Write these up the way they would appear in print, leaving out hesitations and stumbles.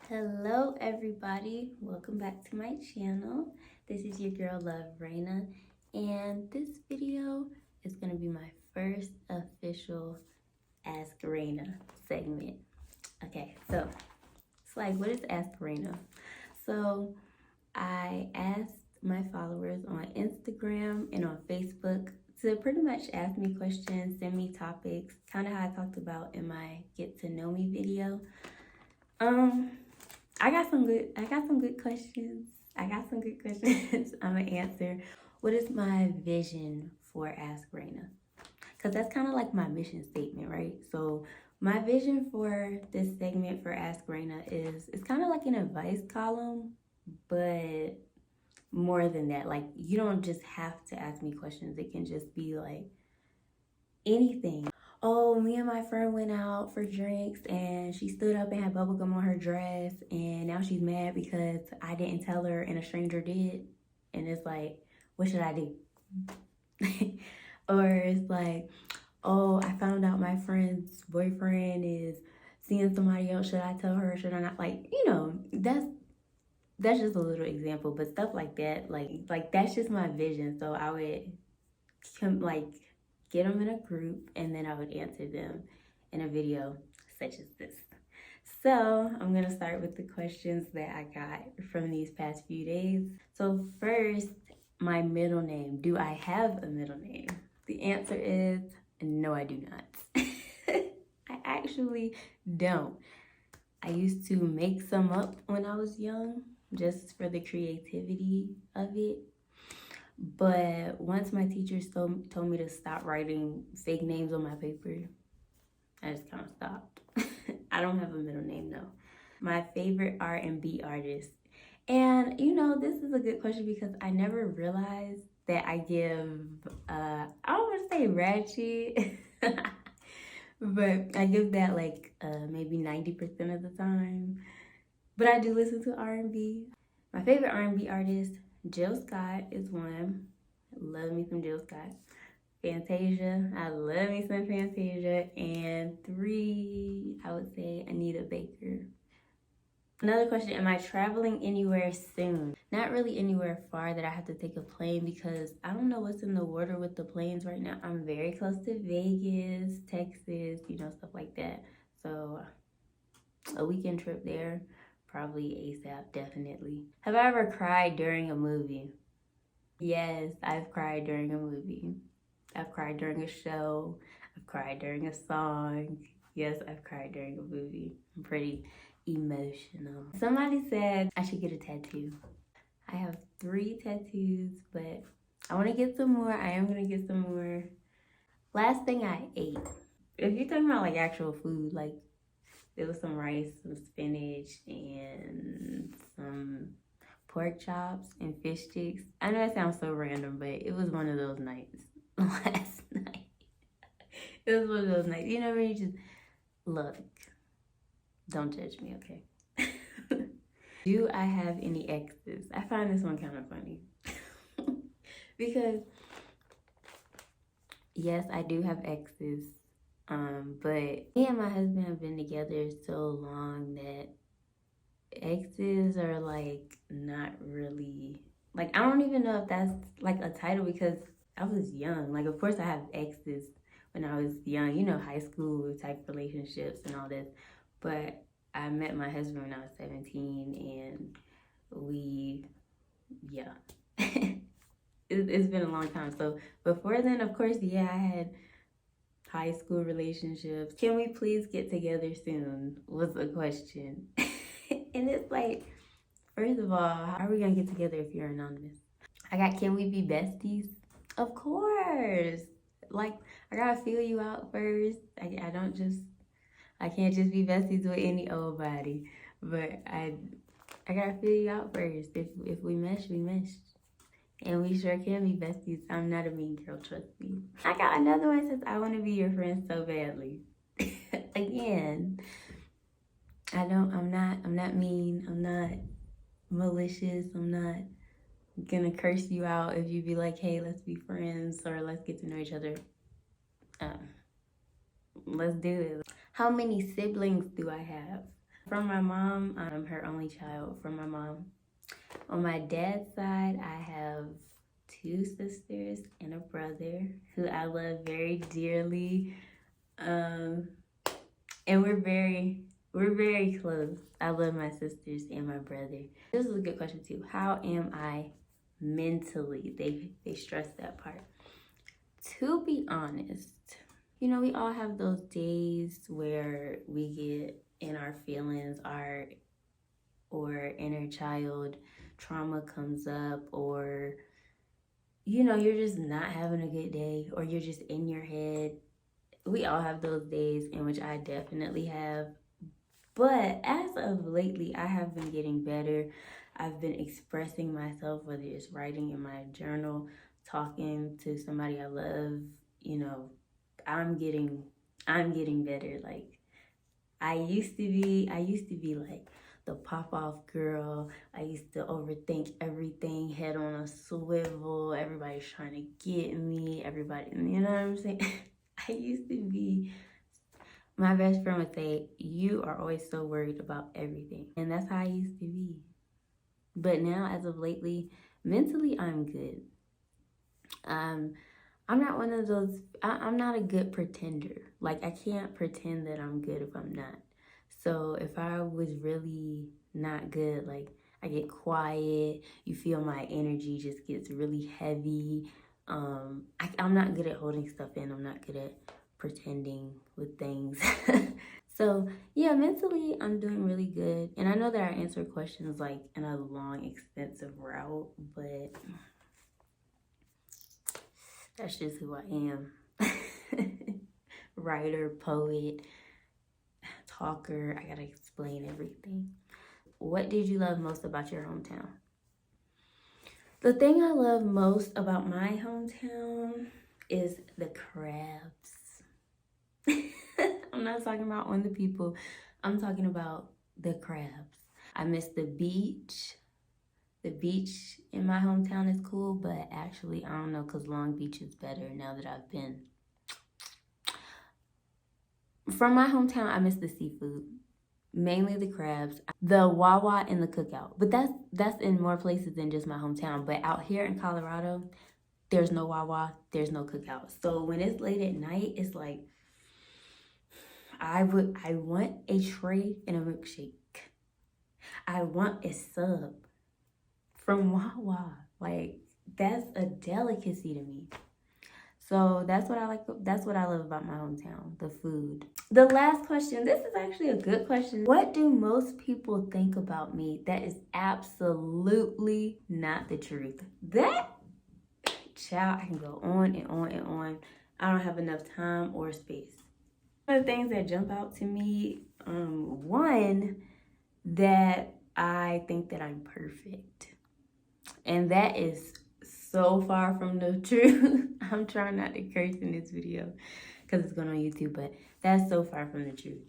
Hello everybody, welcome back to my channel. This is your girl love, Raina, and this video is going to be my first official Ask Raina segment. Okay, so it's like, what is Ask Raina? So I asked my followers on Instagram and on Facebook to pretty much ask me questions, send me topics, kind of how I talked about in my get to know me video. I got some good questions. I'm gonna answer. What is my vision for Ask Raina? Because that's kind of like my mission statement, right? So my vision for this segment for Ask Raina is it's kind of like an advice column, but more than that. Like, you don't just have to ask me questions. It can just be like anything. Oh, me and my friend went out for drinks and she stood up and had bubblegum on her dress and now she's mad because I didn't tell her and a stranger did. And it's like, what should I do? Or it's like, oh, I found out my friend's boyfriend is seeing somebody else. Should I tell her? Should I not? Like, that's just a little example, but stuff like that, like that's just my vision. So I would get them in a group, and then I would answer them in a video such as this. So I'm gonna start with the questions that I got from these past few days. So first, my middle name. Do I have a middle name? The answer is no, I do not. I actually don't. I used to make some up when I was young, just for the creativity of it. But once my teachers told me to stop writing fake names on my paper, I just kind of stopped. I don't have a middle name though. My favorite R&B artist. And this is a good question because I never realized that I give, I don't want to say ratchet, but I give that like maybe 90% of the time. But I do listen to R&B. My favorite R&B artist, Jill Scott, is one. Love me some Jill Scott. Fantasia, I love me some Fantasia. And 3, I would say Anita Baker. Another question, am I traveling anywhere soon? Not really anywhere far that I have to take a plane because I don't know what's in the water with the planes right now. I'm very close to Vegas, Texas, stuff like that. So a weekend trip there, probably ASAP, definitely. Have I ever cried during a movie? Yes, I've cried during a movie. I've cried during a show. I've cried during a song. Yes, I've cried during a movie. I'm pretty emotional. Somebody said I should get a tattoo. I have 3 tattoos, but I want to get some more. I am going to get some more. Last thing I ate. If you're talking about like actual food, like there was some rice, some spinach, and some pork chops and fish sticks. I know that sounds so random, but it was one of those nights last night. It was one of those nights. When you just, look, don't judge me, okay? Do I have any exes? I find this one kind of funny. Because, yes, I do have exes. But me and my husband have been together so long that exes are like not really, like, I don't even know if that's like a title because I was young. Like, of course I have exes when I was young, high school type relationships and all this. But I met my husband when I was 17 and yeah. It's been a long time. So before then, of course, yeah, I had high school relationships. Can we please get together soon was the question. And it's like, first of all, how are we gonna get together if you're anonymous? I got, can we be besties? Of course. Like, I gotta feel you out first. I can't just be besties with any old body. But I gotta feel you out first. If we mesh, we mesh. And we sure can be besties. I'm not a mean girl, trust me. I got another one says, I want to be your friend so badly. Again, I'm not mean. I'm not malicious. I'm not gonna curse you out if you be like, hey, let's be friends or let's get to know each other. Let's do it. How many siblings do I have? From my mom, I'm her only child from my mom. On my dad's side, I have 2 sisters and a brother who I love very dearly. And we're very close. I love my sisters and my brother. This is a good question too. How am I mentally? They stress that part. To be honest, we all have those days where we get in our feelings, or inner child trauma comes up, or you're just not having a good day, or you're just in your head. We all have those days, in which I definitely have. But as of lately, I have been getting better. I've been expressing myself, whether it's writing in my journal, talking to somebody I love. I'm getting better. Like I used to be like the pop off girl. I used to overthink everything, head on a swivel. Everybody's trying to get me. Everybody, you know what I'm saying? I used to be. My best friend would say, "You are always so worried about everything," and that's how I used to be. But now, as of lately, mentally, I'm good. I'm not one of those. I'm not a good pretender. Like I can't pretend that I'm good if I'm not. So if I was really not good, like I get quiet, you feel my energy just gets really heavy. I'm not good at holding stuff in. I'm not good at pretending with things. So yeah, mentally I'm doing really good. And I know that I answer questions like in a long, expensive route, but that's just who I am. Writer, poet, talker. I gotta explain everything. What did you love most about your hometown? The thing I love most about my hometown is the crabs. I'm not talking about on the people. I'm talking about the crabs. I miss the beach. The beach in my hometown is cool, but actually, I don't know, because Long Beach is better now that I've been. From my hometown, I miss the seafood. Mainly the crabs, the Wawa, and the cookout. But that's in more places than just my hometown. But out here in Colorado, there's no Wawa, there's no cookout. So when it's late at night, it's like I want a tray and a milkshake. I want a sub from Wawa. Like that's a delicacy to me. So that's what I like. That's what I love about my hometown, the food. The last question, this is actually a good question. What do most people think about me that is absolutely not the truth? That, child, I can go on and on and on. I don't have enough time or space. One of the things that jump out to me, one, that I think that I'm perfect. And that is so far from the truth. I'm trying not to curse in this video because it's going on YouTube, but that's so far from the truth.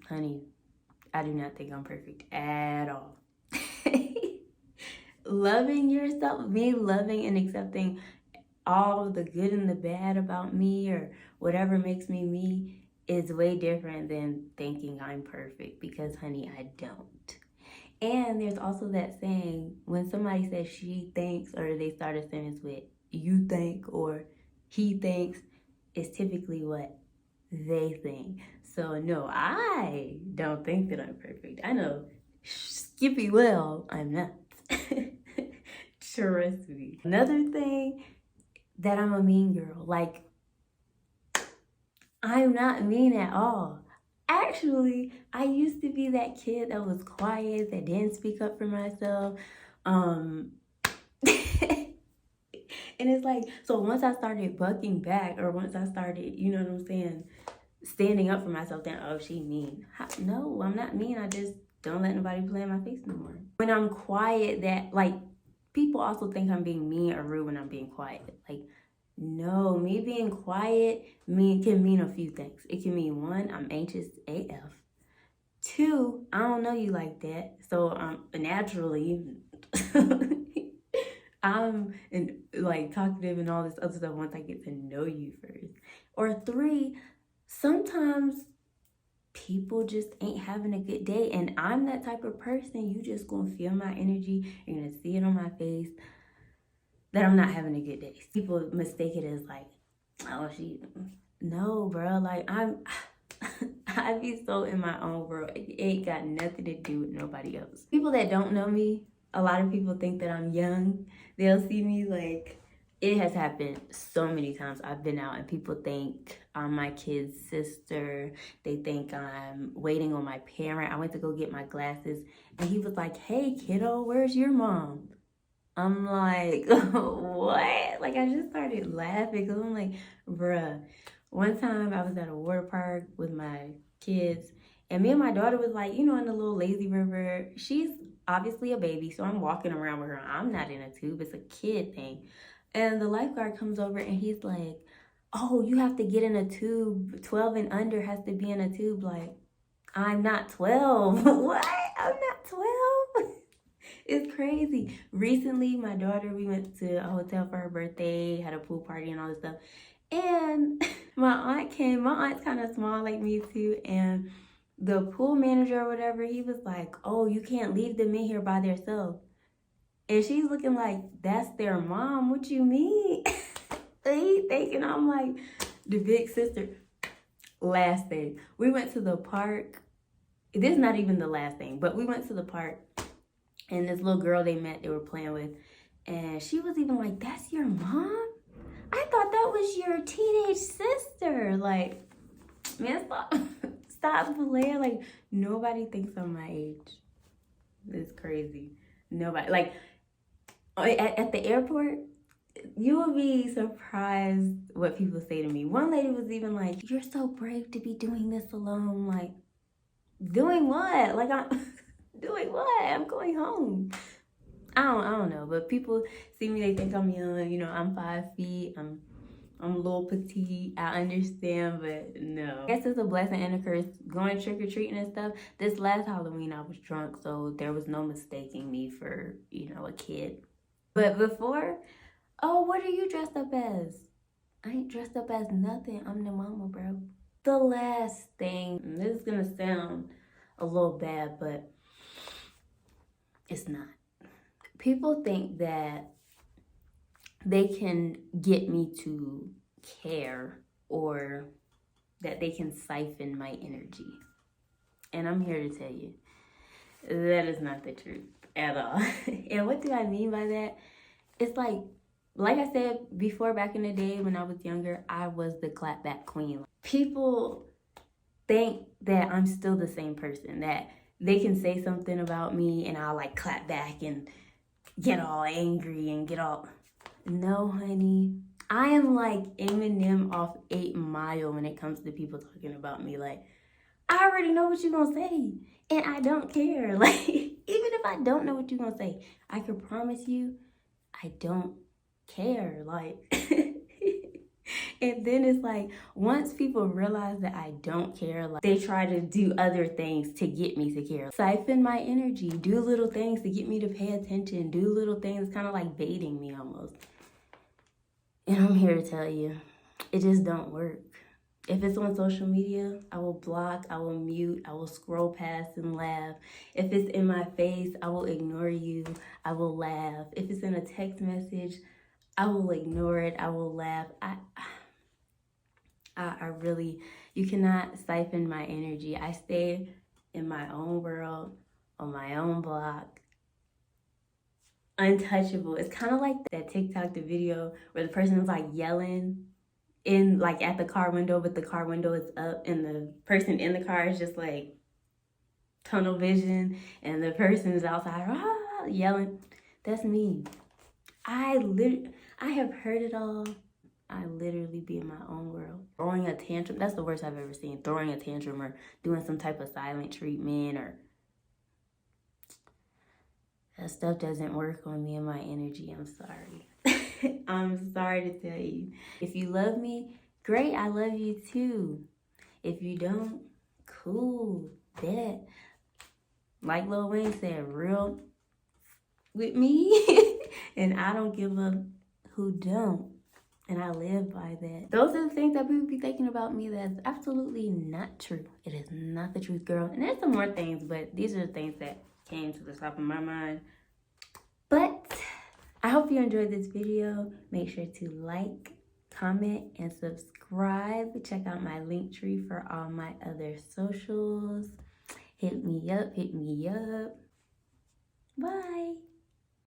Honey, I do not think I'm perfect at all. Loving yourself, me loving and accepting all the good and the bad about me or whatever makes me me is way different than thinking I'm perfect, because honey, I don't. And there's also that saying, when somebody says she thinks, or they start a sentence with you think or he thinks, it's typically what they think. So no, I don't think that I'm perfect. I know Skippy well I'm not. Trust me. Another thing, that I'm a mean girl. Like, I'm not mean at all. Actually, I used to be that kid that was quiet, that didn't speak up for myself. And it's like, so once I started bucking back, or once I started, you know what I'm saying, standing up for myself, then, oh, she mean. No, I'm not mean. I just don't let nobody play in my face no more. When I'm quiet, that, like, people also think I'm being mean or rude when I'm being quiet. Like, no, me being quiet can mean a few things. It can mean, one, I'm anxious AF. Two, I don't know you like that. So naturally, I'm like talkative and all this other stuff once I get to know you first. Or three, sometimes people just ain't having a good day. And I'm that type of person. You just gonna feel my energy. You're gonna see it on my face that I'm not having a good day. People mistake it as like, oh, no, bro. Like, I be so in my own world. It ain't got nothing to do with nobody else. People that don't know me, a lot of people think that I'm young. They'll see me like, it has happened so many times. I've been out and people think I'm my kid's sister. They think I'm waiting on my parent. I went to go get my glasses and he was like, hey kiddo, where's your mom? I'm like, what? Like, I just started laughing because I'm like, bruh. One time I was at a water park with my kids and me and my daughter was like, in the little lazy river. She's obviously a baby, so I'm walking around with her. I'm not in a tube. It's a kid thing. And the lifeguard comes over and he's like, oh, you have to get in a tube. 12 and under has to be in a tube. Like, I'm not 12. What? I'm not 12. It's crazy. Recently, my daughter, we went to a hotel for her birthday, had a pool party and all this stuff. And my aunt came. My aunt's kind of small like me too. And the pool manager or whatever, he was like, oh, you can't leave them in here by themselves. And she's looking like, that's their mom. What you mean? He thinking I'm like the big sister. Last thing, we went to the park. This is not even the last thing, but we went to the park. And this little girl they were playing with. And she was even like, that's your mom? I thought that was your teenage sister. Like, man, stop playing. Like, nobody thinks I'm my age. It's crazy. Nobody. Like, at the airport, you will be surprised what people say to me. One lady was even like, you're so brave to be doing this alone. Like, doing what? Like, I'm doing what? I'm going home. I don't know, but people see me, they think I'm young. I'm 5 feet. I'm a little petite. I understand, but no. I guess it's a blessing and a curse. Going trick-or-treating and stuff. This last Halloween, I was drunk, so there was no mistaking me for, a kid. But before, oh, what are you dressed up as? I ain't dressed up as nothing. I'm the mama, bro. The last thing, and this is gonna sound a little bad, but it's not. People think that they can get me to care or that they can siphon my energy. And I'm here to tell you, that is not the truth at all. And what do I mean by that? It's like I said before, back in the day when I was younger, I was the clapback queen. People think that I'm still the same person, that they can say something about me and I'll like clap back and get all angry and get all... No, honey. I am like Eminem off 8 Mile when it comes to people talking about me. Like, I already know what you're gonna say and I don't care. Like, even if I don't know what you're gonna say, I can promise you I don't care. Like, and then it's like, once people realize that I don't care, like, they try to do other things to get me to care. Siphon my energy, do little things to get me to pay attention, do little things, kind of like baiting me almost. And I'm here to tell you, it just don't work. If it's on social media, I will block, I will mute, I will scroll past and laugh. If it's in my face, I will ignore you, I will laugh. If it's in a text message, I will ignore it, I will laugh. I really, you cannot siphon my energy. I stay in my own world, on my own block, untouchable. It's kind of like that TikTok, the video where the person is like yelling in like at the car window, but the car window is up and the person in the car is just like tunnel vision and the person is outside yelling. That's me. I have heard it all. I literally be in my own world. Throwing a tantrum, that's the worst I've ever seen. Throwing a tantrum or doing some type of silent treatment or... that stuff doesn't work on me and my energy. I'm sorry. I'm sorry to tell you. If you love me, great, I love you too. If you don't, cool, bet. Like Lil Wayne said, real with me. And I don't give up who don't. And I live by that. Those are the things that people be thinking about me that's absolutely not true. It is not the truth, girl. And there's some more things, but these are the things that came to the top of my mind. But I hope you enjoyed this video. Make sure to like, comment, and subscribe. Check out my link tree for all my other socials. Hit me up, hit me up. Bye.